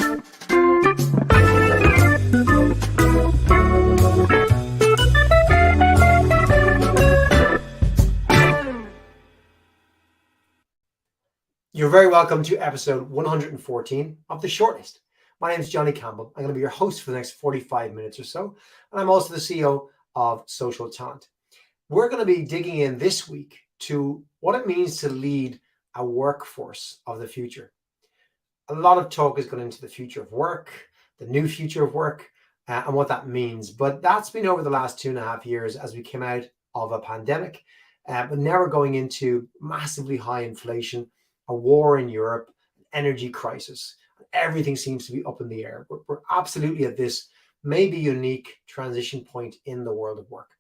You're very welcome to episode 114 of The Shortlist. My name is Johnny Campbell. I'm going to be your host for the next 45 minutes or so, and I'm also the CEO of Social Talent. We're going to be digging in this week to what it means to lead a workforce of the future. A lot of talk is going into the future of work, the new future of work, and what that means. But that's been over the last 2.5 years as we came out of a pandemic. But now we're going into massively high inflation, a war in Europe, energy crisis. Everything seems to be up in the air. We're absolutely at this maybe unique transition point in the world of work.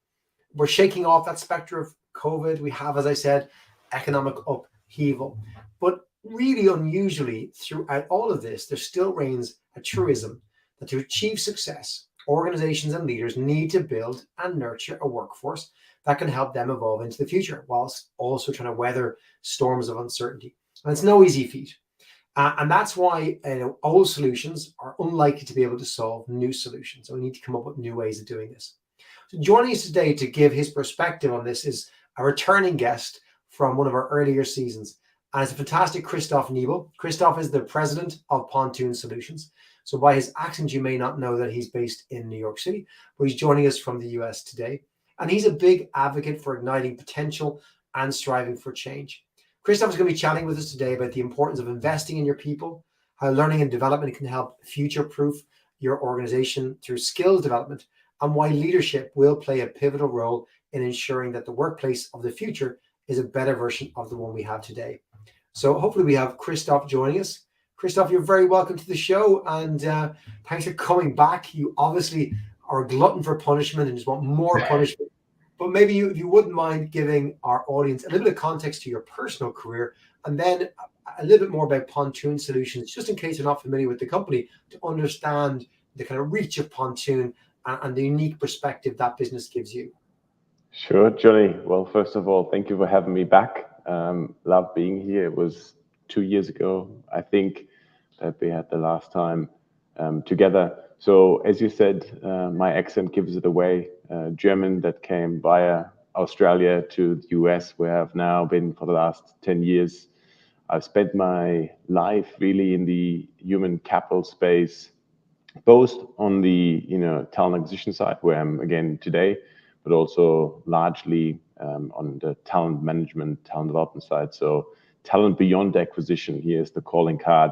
We're shaking off that spectre of COVID. We have, as I said, economic upheaval. But really unusually, throughout all of this, there still reigns a truism that to achieve success, organizations and leaders need to build and nurture a workforce that can help them evolve into the future, whilst also trying to weather storms of uncertainty. And it's no easy feat. And that's why old solutions are unlikely to be able to solve new solutions. So we need to come up with new ways of doing this. So joining us today to give his perspective on this is a returning guest from one of our earlier seasons. And it's a fantastic Christoph Niebel. Christoph is the President of Pontoon Solutions. So by his accent, you may not know that he's based in New York City, but he's joining us from the US today. And he's a big advocate for igniting potential and striving for change. Christoph is going to be chatting with us today about the importance of investing in your people, how learning and development can help future-proof your organization through skills development, and why leadership will play a pivotal role in ensuring that the workplace of the future is a better version of the one we have today. So hopefully we have Christoph joining us. Christoph, you're very welcome to the show, and thanks for coming back. You obviously are a glutton for punishment and just want more punishment. But maybe if you wouldn't mind giving our audience a little bit of context to your personal career, and then a little bit more about Pontoon Solutions, just in case you're not familiar with the company, to understand the kind of reach of Pontoon and the unique perspective that business gives you. Sure, Johnny. Well, first of all, thank you for having me back. Love being here. It was 2 years ago, I think, that we had the last time together. So as you said, my accent gives it away. German that came via Australia to the US, where I've now been for the last 10 years. I've spent my life really in the human capital space, both on the talent acquisition side, where I'm again today, but also largely on the talent management, talent development side. So talent beyond acquisition, here's the calling card.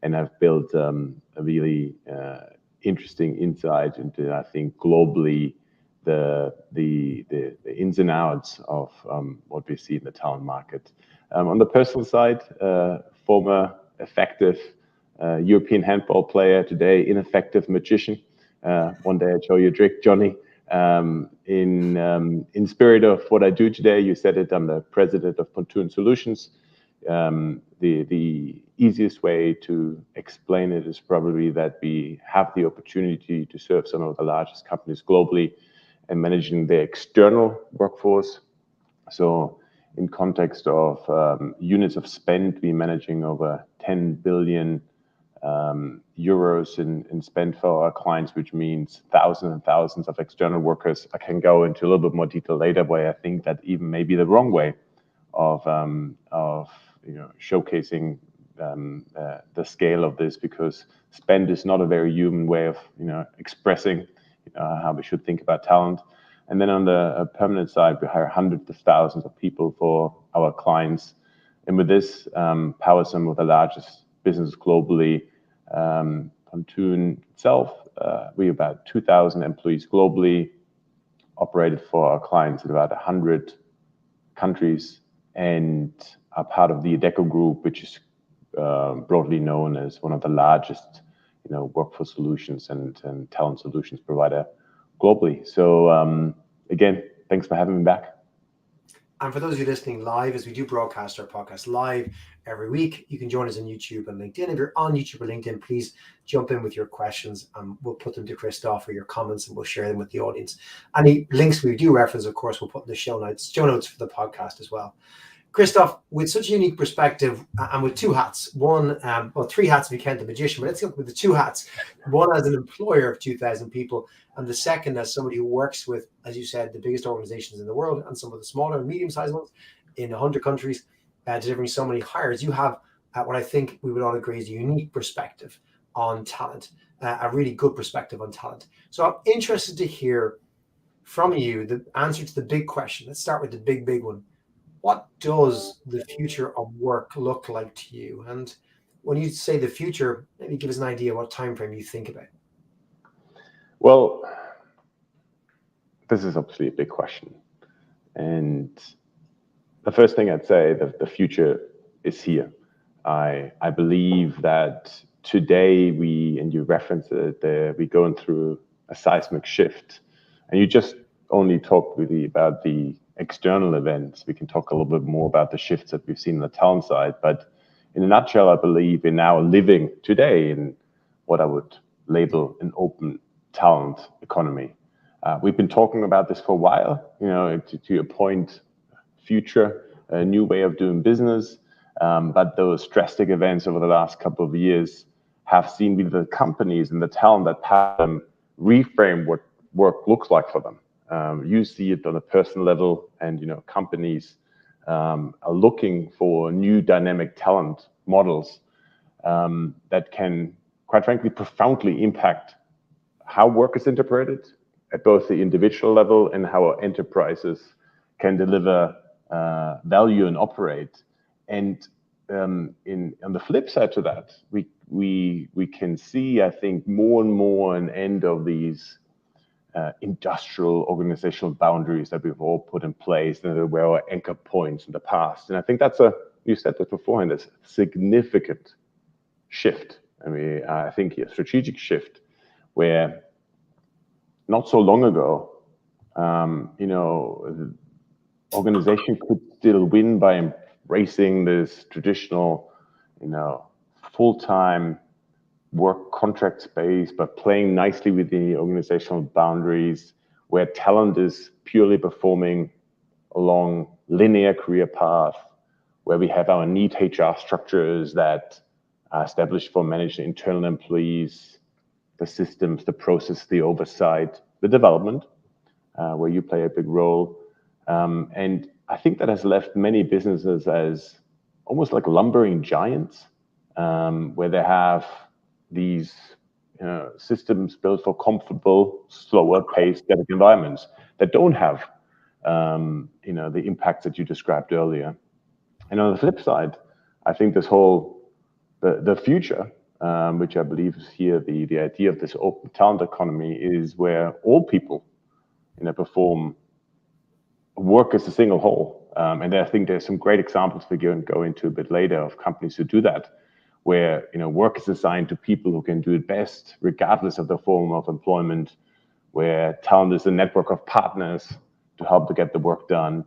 And I've built a really interesting insight into, I think, globally, the ins and outs of what we see in the talent market. On the personal side, former effective European handball player, today ineffective magician. One day I'll show you a trick, Johnny. In spirit of what I do today, you said it, I'm the President of Pontoon Solutions. The easiest way to explain it is probably that we have the opportunity to serve some of the largest companies globally and managing their external workforce. So in context of units of spend, we're managing over 10 billion euros in spend for our clients, which means thousands and thousands of external workers. I can go into a little bit more detail later, where I think that even may be the wrong way of showcasing the scale of this, because spend is not a very human way of expressing how we should think about talent. And then on the permanent side, we hire hundreds of thousands of people for our clients, and with this power some of the largest businesses globally. Pontoon itself, we have about 2,000 employees globally, operated for our clients in about 100 countries, and are part of the Adecco Group, which is broadly known as one of the largest, workforce solutions and talent solutions provider globally. So again, thanks for having me back. And for those of you listening live, as we do broadcast our podcast live every week, you can join us on YouTube and LinkedIn. If you're on YouTube or LinkedIn, please jump in with your questions and we'll put them to Christoph, or your comments, and we'll share them with the audience. Any links we do reference, of course, we'll put in the show notes for the podcast as well. Christoph, with such a unique perspective and with two hats, one, well, three hats if you count the magician, but let's go with the two hats. One as an employer of 2,000 people, and the second as somebody who works with, as you said, the biggest organizations in the world and some of the smaller and medium-sized ones in 100 countries, delivering so many hires. You have what I think we would all agree is a unique perspective on talent, a really good perspective on talent. So I'm interested to hear from you the answer to the big question. Let's start with the big one. What does the future of work look like to you? And when you say the future, maybe give us an idea what time frame you think about. Well, this is obviously a big question. And the first thing I'd say that the future is here. I believe that today and you referenced it, we're going through a seismic shift. And you just only talked really about the external events. We can talk a little bit more about the shifts that we've seen on the talent side. But in a nutshell, I believe we're now living today in what I would label an open talent economy. We've been talking about this for a while, to your point, future, a new way of doing business. But those drastic events over the last couple of years have seen the companies and the talent that have them reframe what work looks like for them. You see it on a personal level, and companies are looking for new dynamic talent models that can, quite frankly, profoundly impact how work is interpreted at both the individual level and how our enterprises can deliver value and operate. And on the flip side to that, we can see, I think, more and more an end of these industrial organizational boundaries that we've all put in place and that were our anchor points in the past. And I think you said that beforehand, a significant shift. I think a strategic shift where not so long ago, the organization could still win by embracing this traditional, full-time work contract space, but playing nicely within the organizational boundaries, where talent is purely performing along linear career path, where we have our neat HR structures that are established for managing internal employees, the systems, the process, the oversight, the development, where you play a big role. And I think that has left many businesses as almost like lumbering giants, where they have these systems built for comfortable, slower paced environments that don't have the impacts that you described earlier. And on the flip side, I think this whole the future, which I believe is here, the idea of this open talent economy, is where all people perform work as a single whole. And I think there's some great examples we can go into a bit later of companies who do that, where work is assigned to people who can do it best, regardless of the form of employment, where talent is a network of partners to help to get the work done,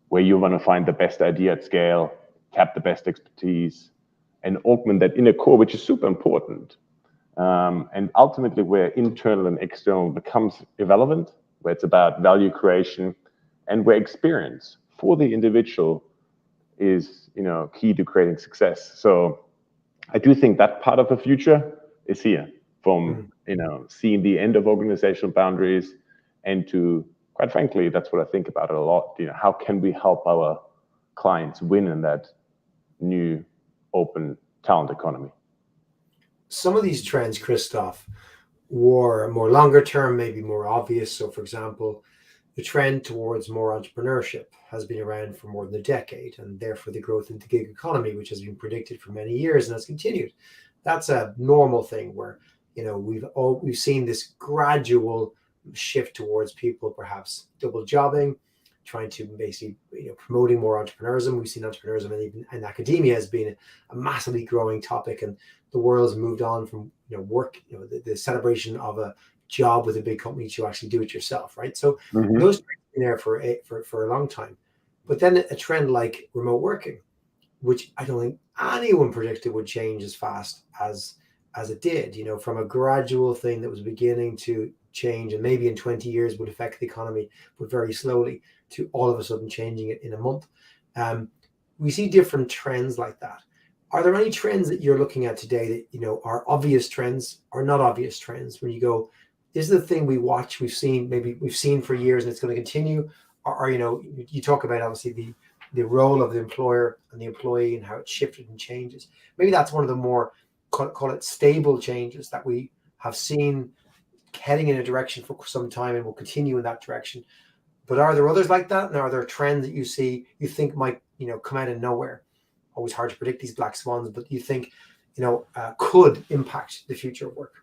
where you want to find the best idea at scale, tap the best expertise, and augment that inner core, which is super important. And ultimately, where internal and external becomes irrelevant, where it's about value creation, and where experience for the individual is key to creating success. So I do think that part of the future is here, from seeing the end of organizational boundaries, and to, quite frankly, that's what I think about it a lot. How can we help our clients win in that new open talent economy? Some of these trends, Christoph, were more longer term, maybe more obvious. So, for example, the trend towards more entrepreneurship has been around for more than a decade, and therefore the growth in the gig economy, which has been predicted for many years and has continued. That's a normal thing where we've seen this gradual shift towards people perhaps double jobbing, trying to basically promoting more entrepreneurism. We've seen entrepreneurism and even in academia has been a massively growing topic, and the world's moved on from work, the celebration of a job with a big company to actually do it yourself, right? So those trends have been there for a long time. But then a trend like remote working, which I don't think anyone predicted would change as fast as it did, from a gradual thing that was beginning to change and maybe in 20 years would affect the economy, but very slowly, to all of a sudden changing it in a month. we see different trends like that. Are there any trends that you're looking at today that, you know, are obvious trends or not obvious trends, when you go, this is the thing we watch, maybe we've seen for years and it's going to continue? Or you know, you talk about obviously the role of the employer and the employee and how it shifted and changes. Maybe that's one of the more, call it stable changes that we have seen heading in a direction for some time and will continue in that direction. But are there others like that? And are there trends that you see, you think might, you know, come out of nowhere? Always hard to predict these black swans, but you think, you know, could impact the future of work?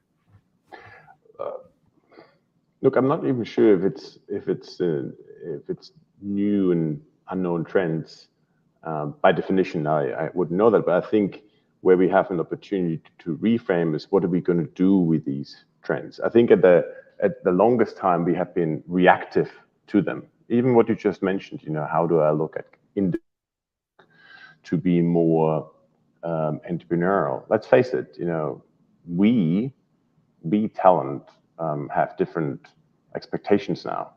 Look, I'm not even sure if it's new and unknown trends. By definition, I wouldn't know that, but I think where we have an opportunity to reframe is, what are we going to do with these trends? I think at the longest time we have been reactive to them. Even what you just mentioned, you know, how do I look at to be more entrepreneurial? Let's face it, you know, we talent have different expectations now.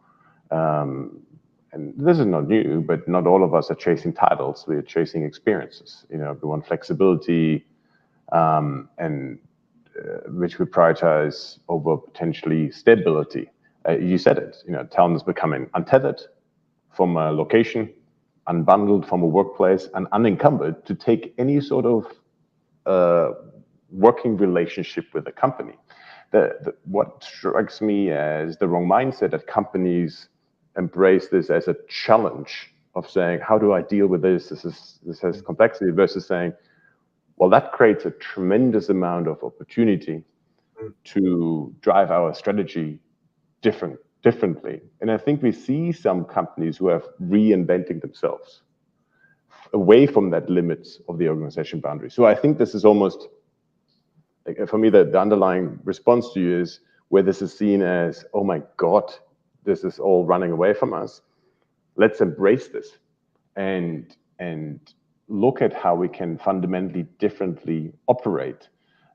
And this is not new, but not all of us are chasing titles. We are chasing experiences. You know, we want flexibility, and which we prioritize over potentially stability. You said it. You know, talent is becoming untethered from a location, unbundled from a workplace, and unencumbered to take any sort of working relationship with a company. What strikes me as the wrong mindset, that companies embrace this as a challenge of saying, how do I deal with this? This has complexity, versus saying, well, that creates a tremendous amount of opportunity to drive our strategy differently. And I think we see some companies who are reinventing themselves away from that limits of the organization boundary. So I think this is almost, like, for me, the underlying response to you is, where this is seen as, oh my God, this is all running away from us. Let's embrace this and look at how we can fundamentally differently operate,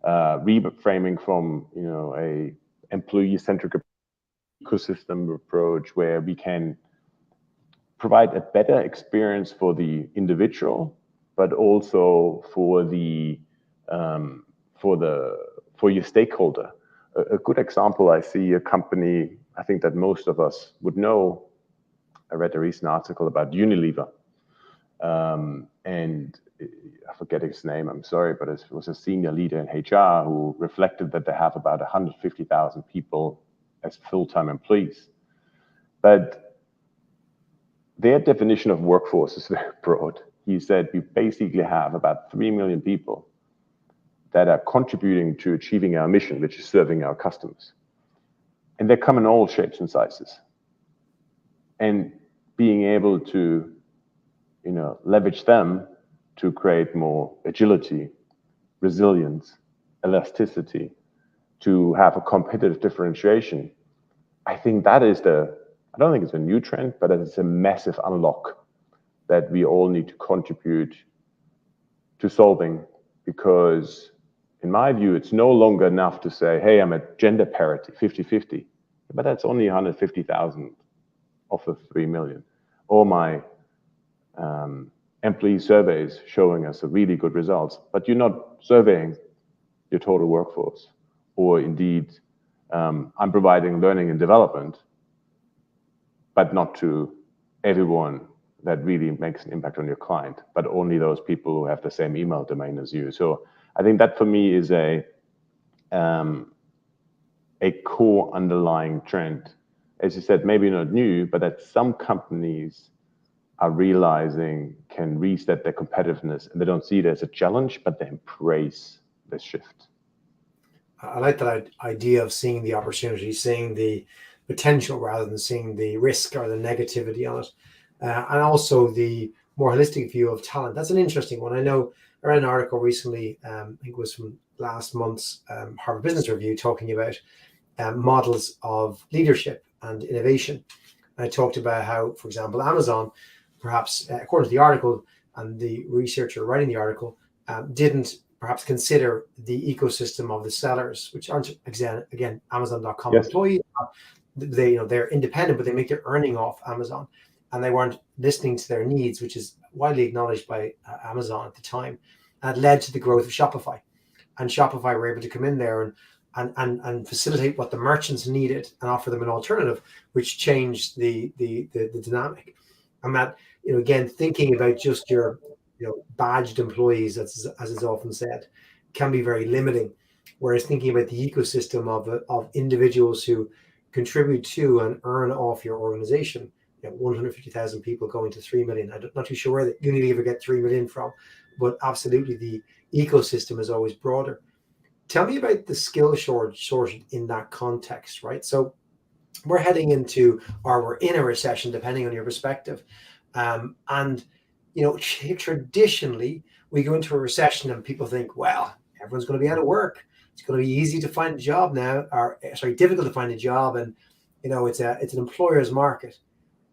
reframing from, you know, a employee-centric ecosystem approach, where we can provide a better experience for the individual, but also for your stakeholder. A good example, I see a company, I think that most of us would know. I read a recent article about Unilever, and I forget his name, I'm sorry, but it was a senior leader in HR who reflected that they have about 150,000 people as full-time employees. But their definition of workforce is very broad. He said, we basically have about 3 million people that are contributing to achieving our mission, which is serving our customers. And they come in all shapes and sizes. And being able to, you know, leverage them to create more agility, resilience, elasticity, to have a competitive differentiation, I think that is I don't think it's a new trend, but it's a massive unlock that we all need to contribute to solving. Because in my view, it's no longer enough to say, hey, I'm at gender parity, 50-50. But that's only 150,000 of the 3 million. Or my employee surveys showing us really good results, but you're not surveying your total workforce. Or indeed, I'm providing learning and development, but not to everyone that really makes an impact on your client, but only those people who have the same email domain as you. So I think that for me is a core underlying trend. As you said, maybe not new, but that some companies are realizing can reset their competitiveness, and they don't see it as a challenge, but they embrace this shift. I like that idea of seeing the opportunity, seeing the potential rather than seeing the risk or the negativity on it. And also the more holistic view of talent. That's an interesting one. I know I read an article recently, I think it was from last month's Harvard Business Review, talking about models of leadership and innovation. And I talked about how, for example, Amazon, perhaps according to the article and the researcher writing the article, didn't perhaps consider the ecosystem of the sellers, which aren't, again, Amazon.com Yes. employees. They're independent, but they make their earning off Amazon. and they weren't listening to their needs, which is widely acknowledged by Amazon at the time. And it led to the growth of Shopify. And Shopify were able to come in there and facilitate what the merchants needed and offer them an alternative, which changed the dynamic. And that, again, thinking about just your badged employees, as is often said, can be very limiting. Whereas thinking about the ecosystem of individuals who contribute to and earn off your organization, 150,000 people going to 3 million. I'm not too sure where Unilever get 3 million from, but absolutely the ecosystem is always broader. Tell me about the skill shortage in that context, right? So we're heading into, or we're in a recession, depending on your perspective. And traditionally, we go into a recession and people think, well, everyone's going to be out of work. It's going to be easy to find a job now, or difficult to find a job, and it's an employer's market.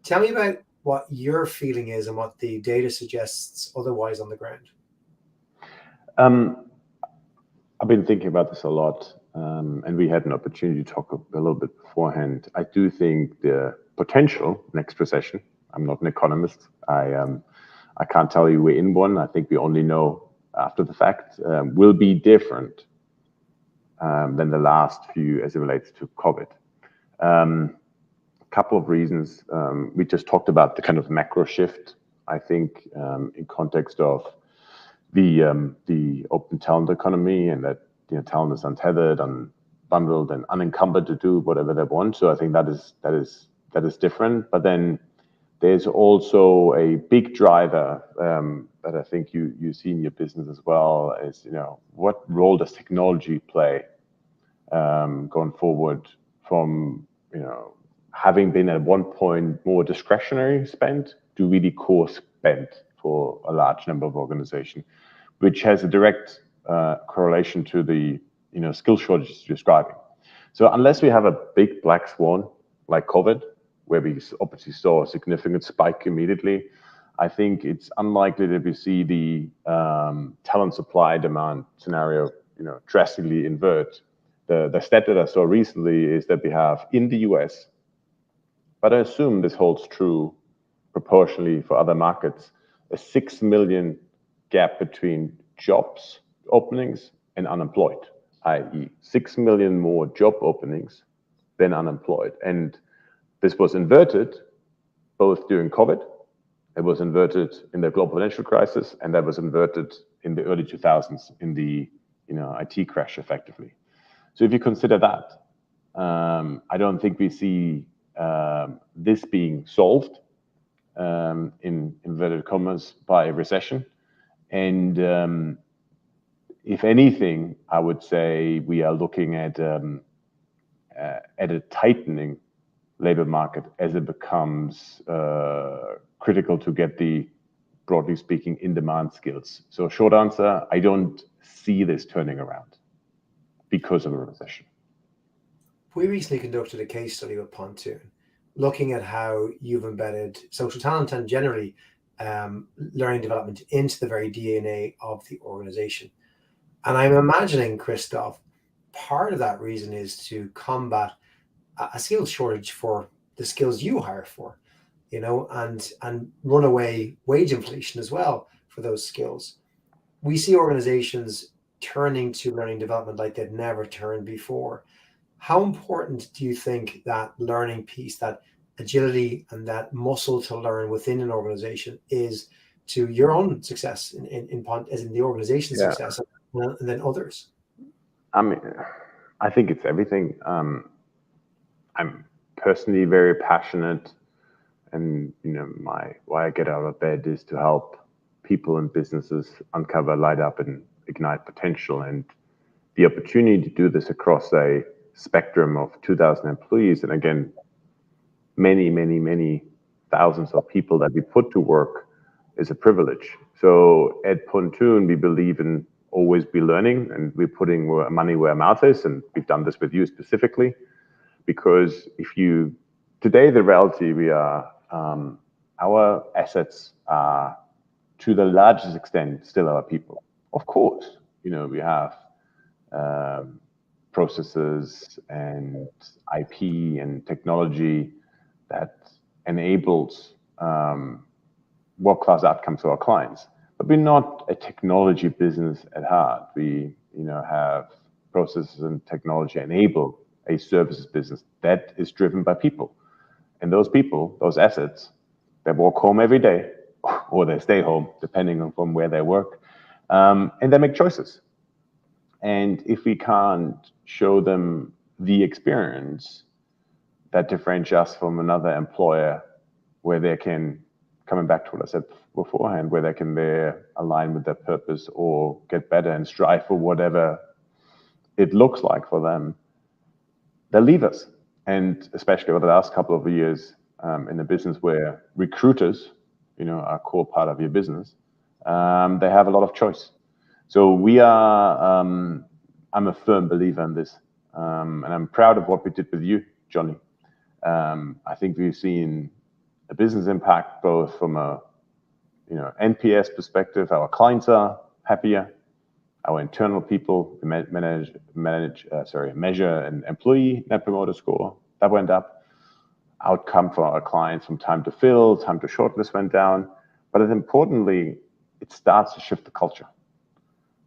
Tell me about what your feeling is and what the data suggests otherwise on the ground. I've been thinking about this a lot, and we had an opportunity to talk a little bit beforehand. I do think the potential next recession, I'm not an economist, I can't tell you we're in one. I think we only know after the fact, will be different than the last few as it relates to COVID. Couple of reasons. We just talked about the kind of macro shift, I think, in context of the open talent economy, and that talent is untethered, unbundled, and unencumbered to do whatever they want. So I think that is different. But then there's also a big driver that I think you see in your business as well, is what role does technology play going forward from having been at one point more discretionary spend to really core spend for a large number of organizations, which has a direct correlation to the skill shortage you're describing. So unless we have a big black swan like COVID, where we obviously saw a significant spike immediately, I think it's unlikely that we see the talent supply demand scenario drastically invert. The stat that I saw recently is that we have in the US, but I assume this holds true proportionally for other markets, a 6 million gap between jobs openings and unemployed, i.e. 6 million more job openings than unemployed. And this was inverted both during COVID, it was inverted in the global financial crisis, and that was inverted in the early 2000s in the IT crash effectively. So if you consider that, I don't think we see this being solved in inverted commas by a recession. And if anything, I would say we are looking at a tightening labor market as it becomes critical to get the, broadly speaking, in-demand skills. So short answer, I don't see this turning around because of a recession. We recently conducted a case study with Pontoon, looking at how you've embedded social talent and generally learning development into the very DNA of the organization. And I'm imagining, Christoph, part of that reason is to combat a skills shortage for the skills you hire for, and runaway wage inflation as well for those skills. We see organizations turning to learning development like they'd never turned before. How important do you think that learning piece, that agility and that muscle to learn within an organization is to your own success as in the organization's success and then others? I mean, I think it's everything. I'm personally very passionate, and why I get out of bed is to help people and businesses uncover, light up, and ignite potential. And the opportunity to do this across a spectrum of 2,000 employees, and again, many, many, many thousands of people that we put to work, is a privilege. So at Pontoon, we believe in always be learning, and we're putting money where our mouth is, and we've done this with you specifically, because today the reality we are, our assets are to the largest extent still our people. Of course, we have processes and IP and technology that enables world-class outcomes to our clients. But we're not a technology business at heart. We, have processes and technology enable a services business that is driven by people. And those people, those assets, they walk home every day, or they stay home, depending on from where they work, and they make choices. And if we can't show them the experience that differentiates us from another employer, where they can, coming back to what I said beforehand, where they can align with their purpose or get better and strive for whatever it looks like for them, they'll leave us. And especially over the last couple of years in a business where recruiters, are a core part of your business, they have a lot of choice. So we are, I'm a firm believer in this. And I'm proud of what we did with you, Johnny. I think we've seen a business impact both from a NPS perspective. Our clients are happier. Our internal people measure an employee net promoter score that went up. Outcome for our clients from time to fill, time to shortlist went down. But importantly, it starts to shift the culture.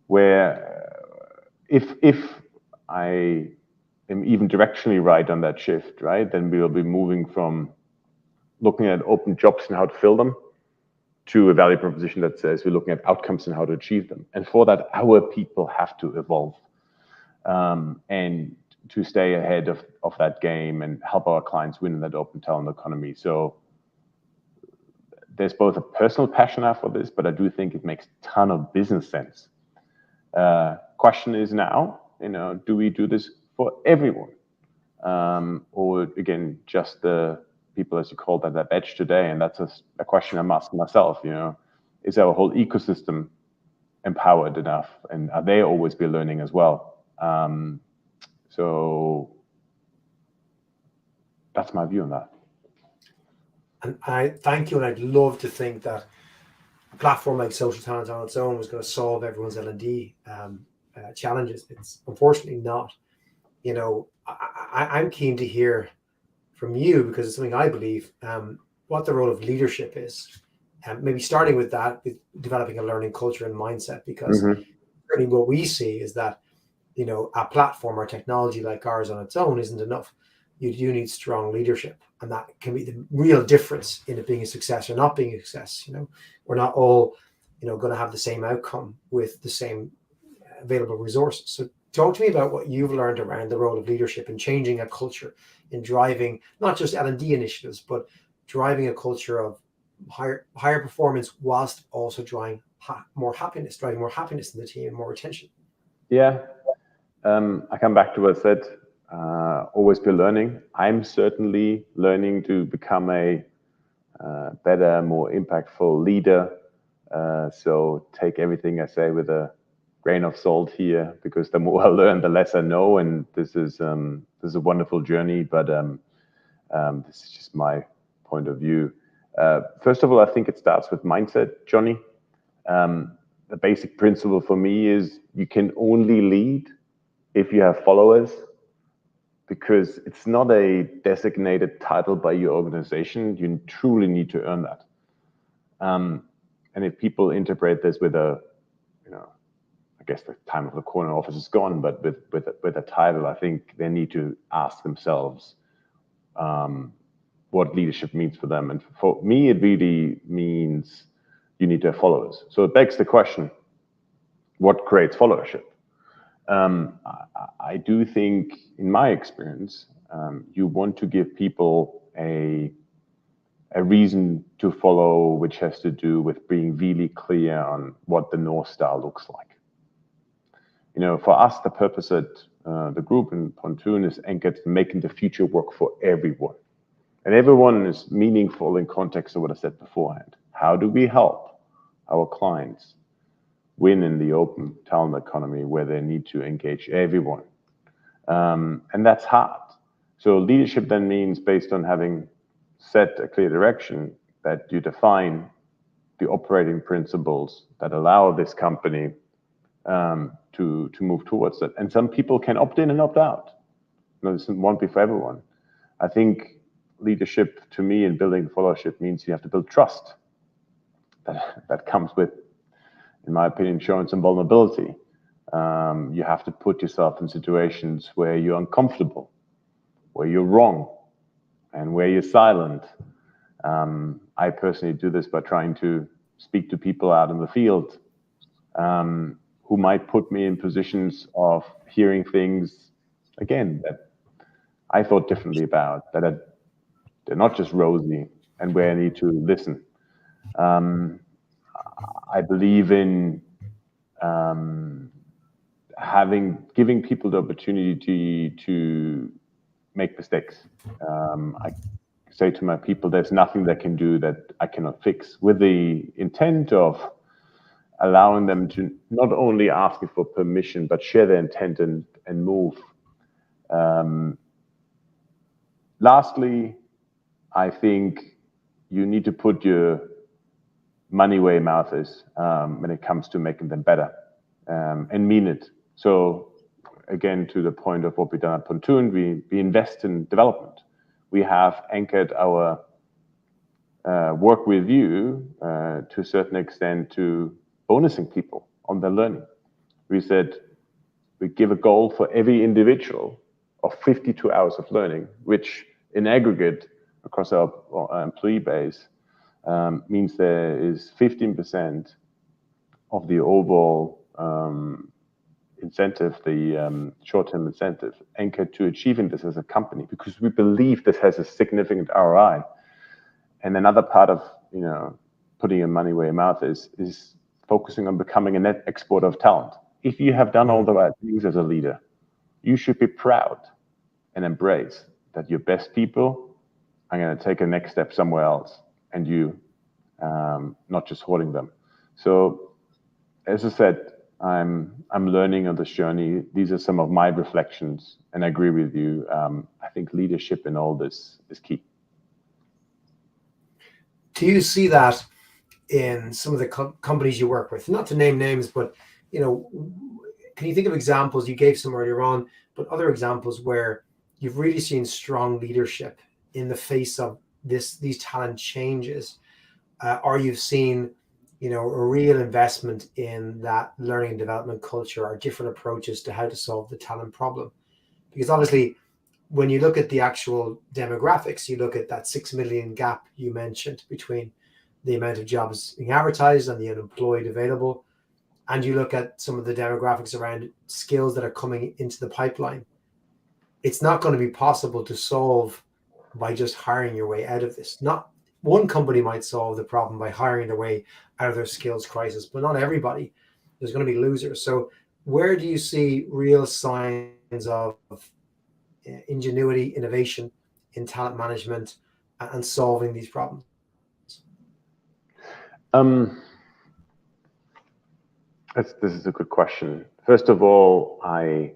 Where if I am even directionally right on that shift, right, then we will be moving from looking at open jobs and how to fill them to a value proposition that says we're looking at outcomes and how to achieve them. And for that, our people have to evolve and to stay ahead of that game and help our clients win in that open talent economy. So there's both a personal passion for this, but I do think it makes a ton of business sense. Question is now, do we do this for everyone? Or again, just the people, as you call that edge today? And that's a question I'm asking myself, is our whole ecosystem empowered enough? And are they always be learning as well? So that's my view on that. And I thank you. And I'd love to think that a platform like Social Talent on its own was going to solve everyone's L&D challenges. It's unfortunately not. I'm keen to hear from you, because it's something I believe, what the role of leadership is. Maybe starting with that, with developing a learning culture and mindset, because really what we see is that, a platform or technology like ours on its own isn't enough. You do need strong leadership, and that can be the real difference in it being a success or not being a success. We're not all, going to have the same outcome with the same available resources. So talk to me about what you've learned around the role of leadership in changing a culture, in driving not just L&D initiatives, but driving a culture of higher performance whilst also driving more happiness in the team, more retention. Yeah. I come back to what I said, always be learning. I'm certainly learning to become a better, more impactful leader. So take everything I say with a grain of salt here, because the more I learn, the less I know. And this is a wonderful journey, but this is just my point of view. First of all, I think it starts with mindset, Johnny. The basic principle for me is you can only lead if you have followers, because it's not a designated title by your organization. You truly need to earn that. And if people interpret this with I guess the time of the corner office is gone, but with a title, I think they need to ask themselves what leadership means for them. And for me, it really means you need to have followers. So it begs the question, what creates followership? I do think, in my experience, you want to give people a reason to follow, which has to do with being really clear on what the North Star looks like. For us, the purpose at the group in Pontoon is anchored in making the future work for everyone. And everyone is meaningful in context of what I said beforehand. How do we help our clients win in the open talent economy, where they need to engage everyone? And that's hard. So leadership then means, based on having set a clear direction, that you define the operating principles that allow this company to move towards that. And some people can opt in and opt out. This won't be for everyone. I think leadership to me and building followership means you have to build trust. That comes with, in my opinion, showing some vulnerability. You have to put yourself in situations where you're uncomfortable, where you're wrong, and where you're silent. I personally do this by trying to speak to people out in the field who might put me in positions of hearing things, again, that I thought differently about, that they're not just rosy, and where I need to listen. I believe in giving people the opportunity to make mistakes. I say to my people, there's nothing they can do that I cannot fix, with the intent of allowing them to not only ask me for permission, but share their intent and move. Lastly, I think you need to put your money where your mouth is when it comes to making them better, and mean it. So again, to the point of what we've done at Pontoon, we invest in development. We have anchored our work with you to a certain extent to bonusing people on their learning. We said we give a goal for every individual of 52 hours of learning, which in aggregate across our employee base means there is 15% of the overall incentive, the short-term incentive, anchored to achieving this as a company, because we believe this has a significant ROI. And another part of putting your money where your mouth is focusing on becoming a net exporter of talent. If you have done all the right things as a leader, you should be proud and embrace that your best people are going to take a next step somewhere else, and you not just hoarding them. So, as I said, I'm learning on this journey. These are some of my reflections, and I agree with you. I think leadership in all this is key. Do you see that in some of the companies you work with? Not to name names, but can you think of examples? You gave some earlier on, but other examples where you've really seen strong leadership in the face of these talent changes, or you've seen a real investment in that learning and development culture, or different approaches to how to solve the talent problem. Because obviously, when you look at the actual demographics, you look at that 6 million gap you mentioned between the amount of jobs being advertised and the unemployed available, and you look at some of the demographics around skills that are coming into the pipeline. It's not going to be possible to solve by just hiring your way out of this. Not one company might solve the problem by hiring their way out of their skills crisis, but not everybody. There's going to be losers. So where do you see real signs of ingenuity, innovation in talent management and solving these problems? This is a good question. First of all, I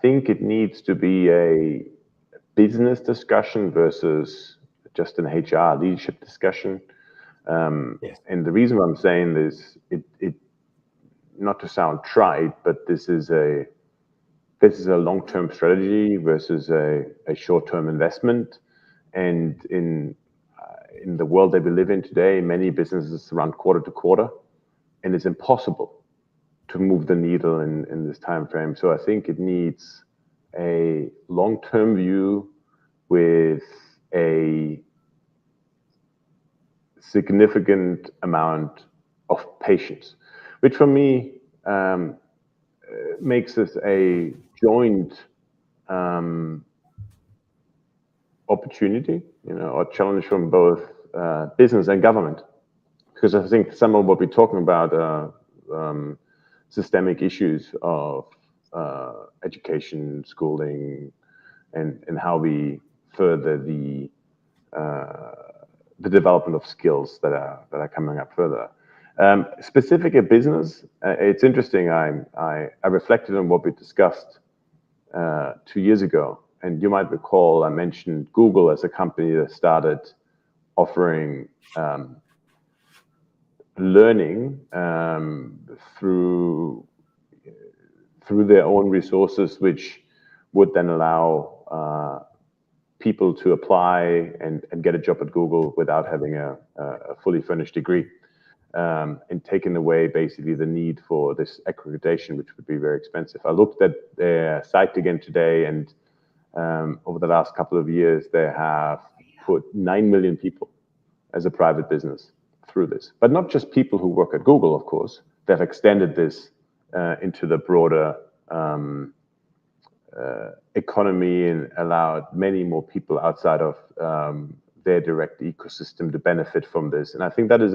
think it needs to be a business discussion versus just an HR leadership discussion. Yes. And the reason why I'm saying this, it not to sound trite, but this is a long-term strategy versus a short-term investment. And in the world that we live in today, many businesses run quarter to quarter, and it's impossible to move the needle in this time frame. So I think it needs a long-term view with a significant amount of patience, which for me makes this a joint opportunity, or challenge from both business and government. Because I think some of what we're talking about are systemic issues of education, schooling, and how we further the development of skills that are coming up further. Specific at business, it's interesting. I reflected on what we discussed 2 years ago, and you might recall I mentioned Google as a company that started offering learning through their own resources, which would then allow people to apply and get a job at Google without having a fully furnished degree, and taking away basically the need for this accreditation, which would be very expensive. I looked at their site again today, and over the last couple of years, they have put 9 million people as a private business through this. But not just people who work at Google, of course. They've extended this into the broader economy and allowed many more people outside of their direct ecosystem to benefit from this. And I think that is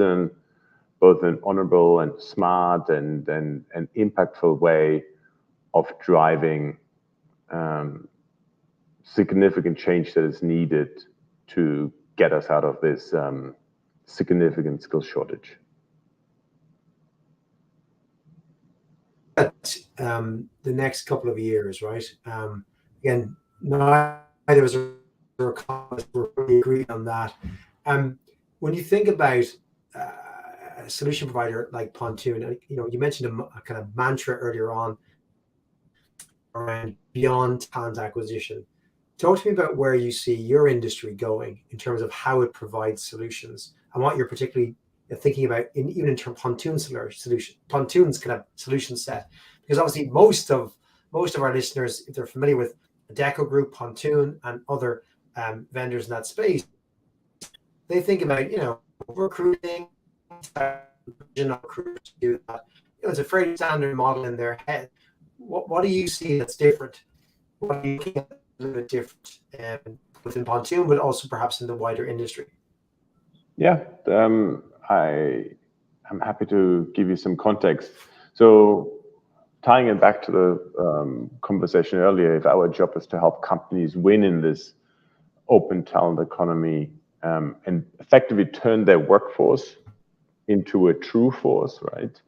both an honorable and smart and an impactful way of driving significant change that is needed to get us out of this significant skill shortage. The next couple of years, right? Again, neither of us are economists, we're pretty agreed on that. When you think about a solution provider like Pontoon, you mentioned a kind of mantra earlier on around beyond talent acquisition. Talk to me about where you see your industry going in terms of how it provides solutions and what you're particularly thinking about even in terms of Pontoon's kind of solution set. Because obviously most of our listeners, if they're familiar with the Deco Group, Pontoon, and other vendors in that space, they think about recruiting, recruiters do that. It's a fairly standard model in their head. What do you see that's different? What are you looking at a little bit different within Pontoon, but also perhaps in the wider industry? Yeah, I'm happy to give you some context. So tying it back to the conversation earlier, if our job is to help companies win in this open talent economy and effectively turn their workforce into a true force, right?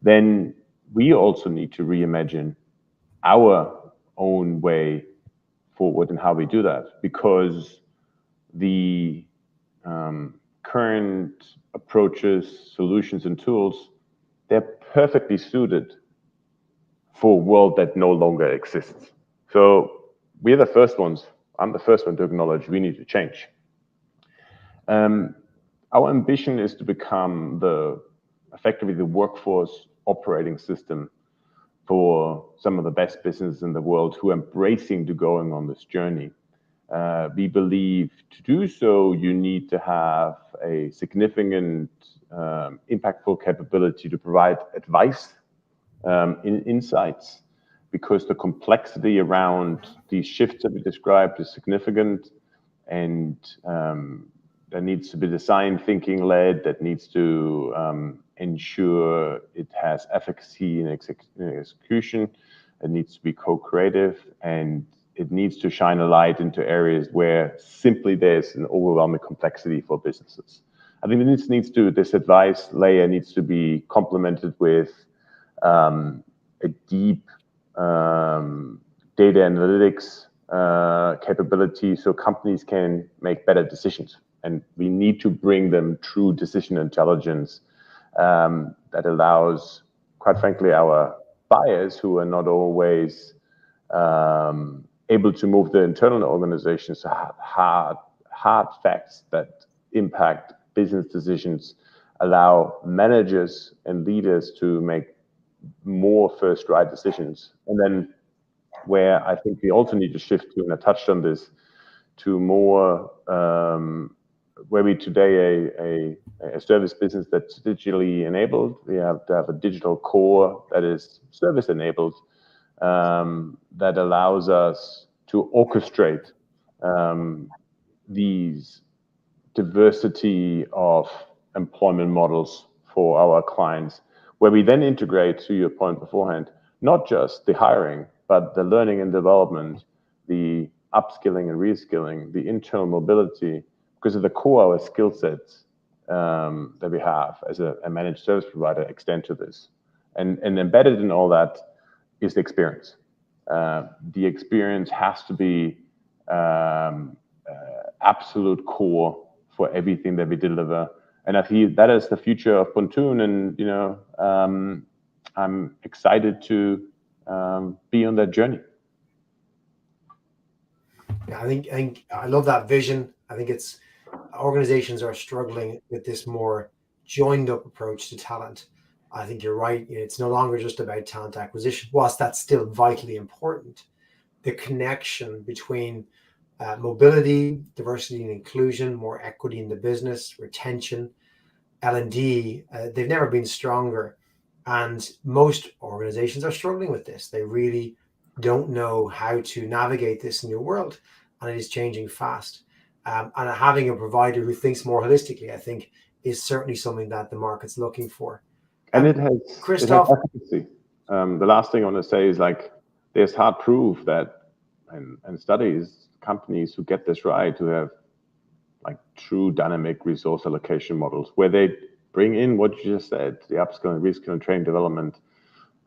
Then we also need to reimagine our own way forward and how we do that, because the current approaches, solutions, and tools, they're perfectly suited for a world that no longer exists. So we're the first ones. I'm the first one to acknowledge we need to change. Our ambition is to become effectively the workforce operating system for some of the best businesses in the world who are embracing to going on this journey. We believe to do so, you need to have a significant, impactful capability to provide advice, insights, because the complexity around these shifts that we described is significant, and there needs to be design thinking led, that needs to ensure it has efficacy in execution, it needs to be co-creative, and it needs to shine a light into areas where simply there's an overwhelming complexity for businesses. I think this advice layer needs to be complemented with a deep data analytics capability so companies can make better decisions. And we need to bring them true decision intelligence that allows, quite frankly, our buyers who are not always able to move the internal organizations to have hard facts that impact business decisions, allow managers and leaders to make more first right decisions. And then where I think we also need to shift to, and I touched on this, to more where we today a service business that's digitally enabled. We have to have a digital core that is service enabled, that allows us to orchestrate these diversity of employment models for our clients, where we then integrate, to your point beforehand, not just the hiring, but the learning and development, the upskilling and reskilling, the internal mobility, because of the core our skill sets that we have as a managed service provider extend to this. And embedded in all that is the experience. The experience has to be absolute core for everything that we deliver. And I think that is the future of Pontoon. And, I'm excited to be on that journey. Yeah, I think I love that vision. I think it's organizations are struggling with this more joined up approach to talent. I think you're right. It's no longer just about talent acquisition, whilst that's still vitally important. The connection between mobility, diversity and inclusion, more equity in the business, retention, L&D, they've never been stronger. And most organizations are struggling with this. They really don't know how to navigate this new world, and it is changing fast. And having a provider who thinks more holistically, I think, is certainly something that the market's looking for. And it has Christoph, efficacy. The last thing I want to say is, like, there's hard proof that, and studies, companies who get this right, who have like true dynamic resource allocation models, where they bring in what you just said, the upskilling, reskilling, training, development,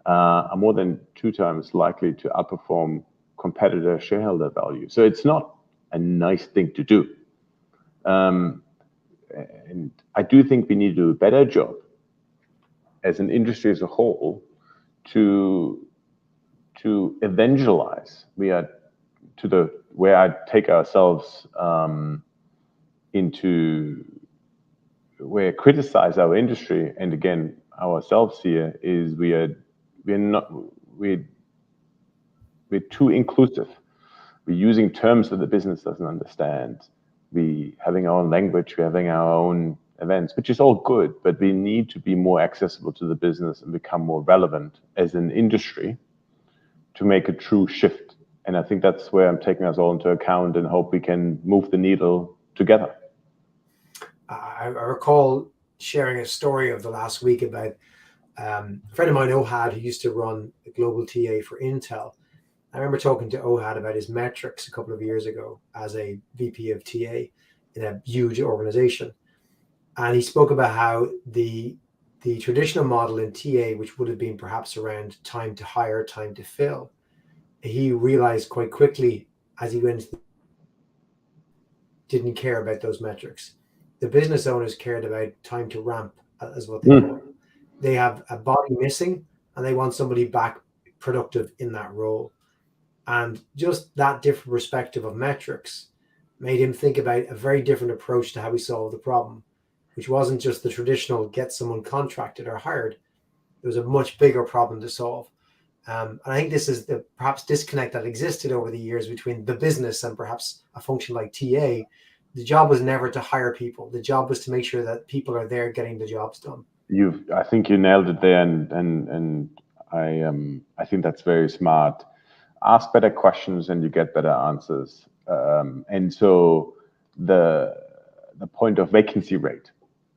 are more than 2 times likely to outperform competitor shareholder value. So it's not a nice thing to do. And I do think we need to do a better job as an industry as a whole to evangelize. We are to the where I take ourselves into where criticize our industry, and again ourselves here, is we're too inclusive. We're using terms that the business doesn't understand. We having our own language, we're having our own events, which is all good, but we need to be more accessible to the business and become more relevant as an industry to make a true shift. And I think that's where I'm taking us all into account and hope we can move the needle together. I recall sharing a story of the last week about a friend of mine, Ohad, who used to run a global TA for Intel. I remember talking to Ohad about his metrics a couple of years ago as a VP of TA in a huge organization. And he spoke about how the traditional model in TA, which would have been perhaps around time to hire, time to fill, he realized quite quickly as he went, didn't care about those metrics. The business owners cared about time to ramp, as what they call it. They have a body missing and they want somebody back productive in that role. And just that different perspective of metrics made him think about a very different approach to how we solve the problem, which wasn't just the traditional get someone contracted or hired. There was a much bigger problem to solve. And I think this is the perhaps disconnect that existed over the years between the business and perhaps a function like TA. The job was never to hire people. The job was to make sure that people are there getting the jobs done. I think you nailed it there, and I think that's very smart. Ask better questions and you get better answers. And so the point of vacancy rate,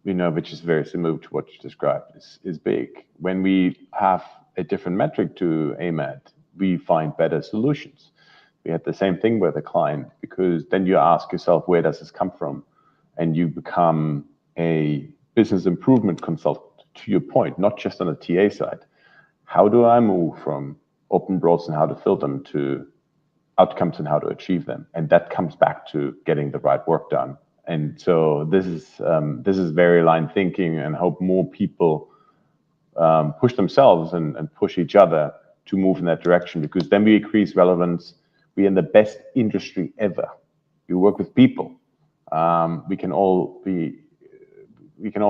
which is very similar to what you described, is big. When we have a different metric to aim at, we find better solutions. We had the same thing with a client, because then you ask yourself, where does this come from? And you become a business improvement consultant, to your point, not just on the TA side. How do I move from open roles and how to fill them to outcomes and how to achieve them? And that comes back to getting the right work done. And so this is very aligned thinking, and hope more people push themselves and push each other to move in that direction, because then we increase relevance. We're in the best industry ever. You work with people. We can all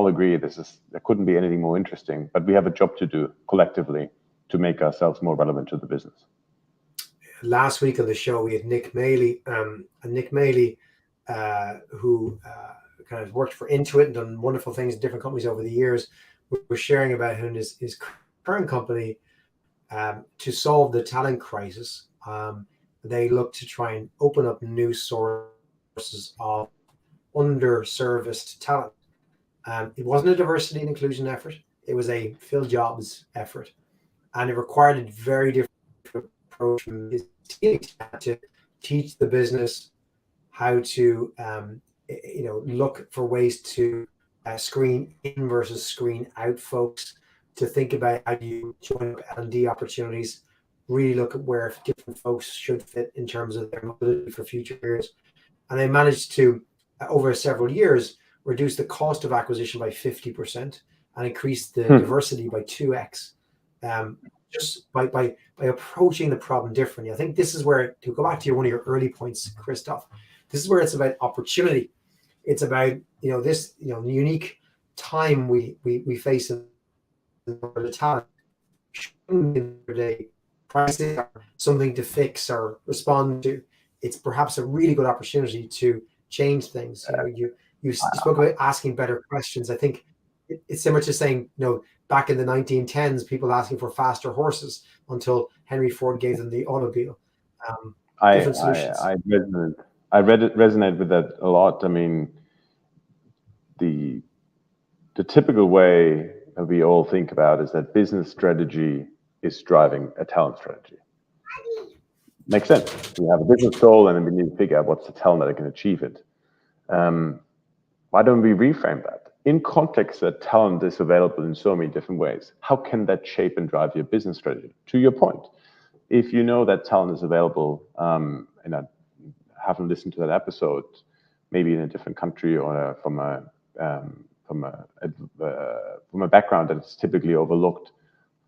agree there couldn't be anything more interesting, but we have a job to do collectively to make ourselves more relevant to the business. Last week on the show, we had Nick Maley, who kind of worked for Intuit and done wonderful things in different companies over the years. We're sharing about him and his current company to solve the talent crisis. They look to try and open up new sources of underserviced talent. It wasn't a diversity and inclusion effort. It was a fill jobs effort. And it required a very different approach from his team to teach the business how to look for ways to screen in versus screen out folks, to think about how you join up L&D opportunities, really look at where different folks should fit in terms of their mobility for future years. And they managed to, over several years, reduce the cost of acquisition by 50% and increase the diversity by 2x. just by approaching the problem differently. I think this is where, to go back to one of your early points, Christoph, this is where it's about opportunity. It's about, this, unique time we face in the talent. Pricing or something to fix or respond to. It's perhaps a really good opportunity to change things. You spoke about asking better questions. I think it's similar to saying, back in the 1910s, people asking for faster horses until Henry Ford gave them the automobile. Different solutions. I resonate with that a lot. I mean, the typical way that we all think about is that business strategy is driving a talent strategy. Makes sense. We have a business goal, and then we need to figure out what's the talent that can achieve it. Why don't we reframe that? In context that talent is available in so many different ways, how can that shape and drive your business strategy? To your point, if you know that talent is available, and I haven't listened to that episode, maybe in a different country or from a background that is typically overlooked,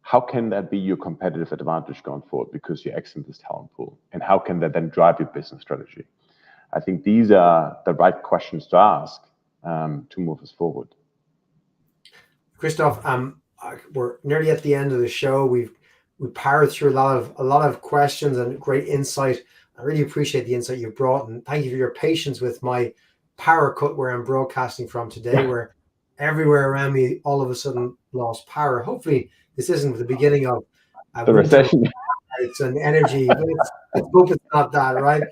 how can that be your competitive advantage going forward because you're excellent in this talent pool? And how can that then drive your business strategy? I think these are the right questions to ask to move us forward. Christoph, we're nearly at the end of the show. We powered through a lot of questions and great insight. I really appreciate the insight you brought, and thank you for your patience with my power cut where I'm broadcasting from today, where everywhere around me all of a sudden lost power. Hopefully this isn't the beginning of the recession. It's an energy, but let's hope it's not that, right?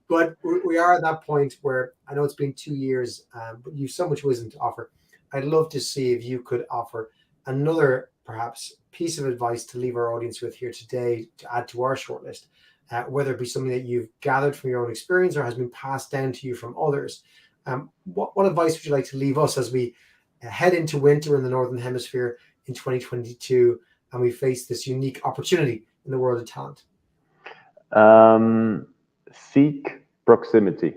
But we are at that point where I know it's been 2 years, but you've so much wisdom to offer. I'd love to see if you could offer another perhaps piece of advice to leave our audience with here today to add to our shortlist, whether it be something that you've gathered from your own experience or has been passed down to you from others. What advice would you like to leave us as we head into winter in the Northern Hemisphere in 2022 and we face this unique opportunity in the world of talent? Seek proximity.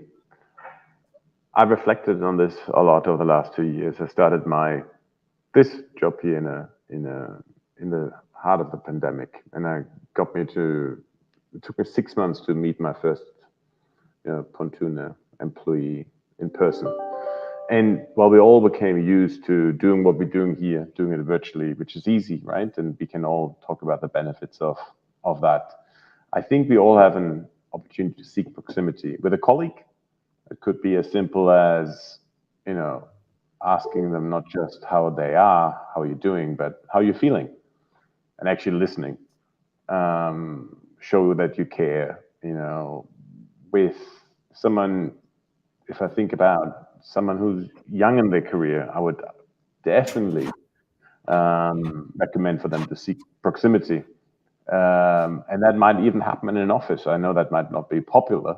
I've reflected on this a lot over the last 2 years. I started this job here in the heart of the pandemic, and it took me 6 months to meet my first Pontoon employee in person. And while we all became used to doing what we're doing here, doing it virtually, which is easy, right? And we can all talk about the benefits of that. I think we all have an opportunity to seek proximity with a colleague. It could be as simple as, asking them not just how they are, how you're doing, but how you're feeling, and actually listening. Show that you care, with someone. If I think about someone who's young in their career, I would definitely recommend for them to seek proximity. And that might even happen in an office. I know that might not be popular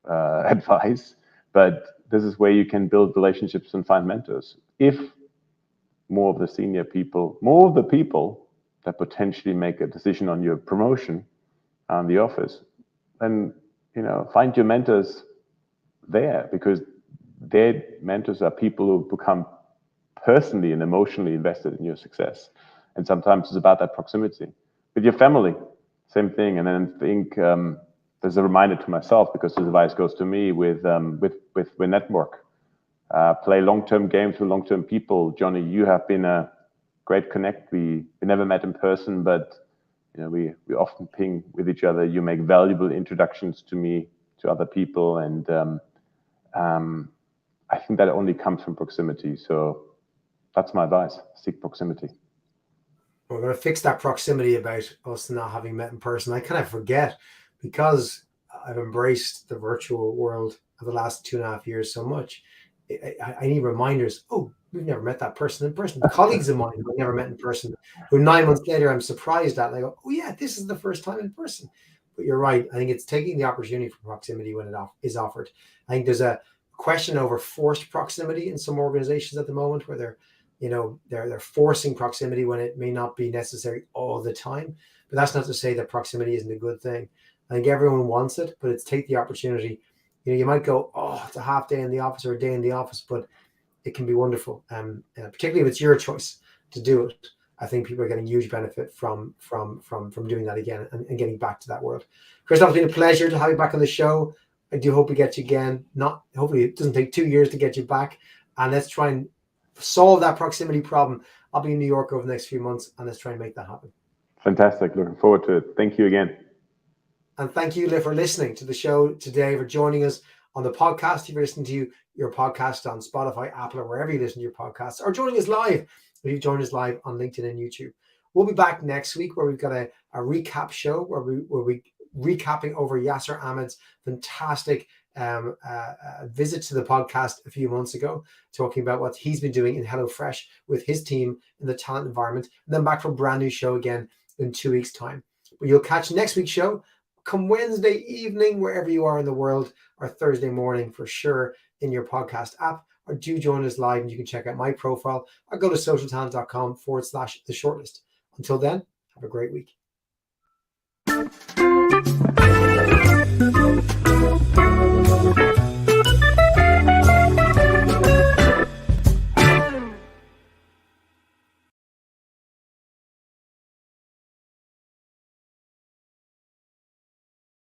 advice, but this is where you can build relationships and find mentors. If more of the people that potentially make a decision on your promotion on the office, then find your mentors there, because their mentors are people who become personally and emotionally invested in your success. And sometimes it's about that proximity. With your family, same thing. And then I think there's a reminder to myself, because this advice goes to me with network. Play long-term games with long-term people. Johnny, you have been a great connect. We never met in person, but we often ping with each other. You make valuable introductions to me, to other people, and I think that only comes from proximity. So that's my advice: seek proximity. We're going to fix that proximity about us not having met in person. I kind of forget, because I've embraced the virtual world of the last 2.5 years so much. I need reminders. Oh, we've never met that person in person. Colleagues of mine who I've never met in person, who 9 months later I'm surprised at. And I go, oh yeah, this is the first time in person. But you're right. I think it's taking the opportunity for proximity when it is offered. I think there's a question over forced proximity in some organizations at the moment, where they're forcing proximity when it may not be necessary all the time. But that's not to say that proximity isn't a good thing. I think everyone wants it, but it's take the opportunity. You might go, oh, it's a half day in the office or a day in the office, but it can be wonderful. Particularly if it's your choice to do it. I think people are getting huge benefit from doing that again and getting back to that world. Christoph, it's been a pleasure to have you back on the show. I do hope we get you again. Hopefully it doesn't take 2 years to get you back. And let's try and solve that proximity problem. I'll be in New York over the next few months, and let's try and make that happen. Fantastic. Looking forward to it. Thank you again. And thank you, Liv, for listening to the show today, for joining us on the podcast. If you're listening to your podcast on Spotify, Apple, or wherever you listen to your podcasts, or joining us live, if you've joined us live on LinkedIn and YouTube. We'll be back next week where we've got a recap show where we recapping over Yasser Ahmed's fantastic visit to the podcast a few months ago, talking about what he's been doing in HelloFresh with his team in the talent environment, and then back for a brand new show again in 2 weeks' time. But you'll catch next week's show come Wednesday evening, wherever you are in the world, or Thursday morning for sure in your podcast app, or do join us live and you can check out my profile or go to socialtalent.com/the shortlist. Until then, have a great week.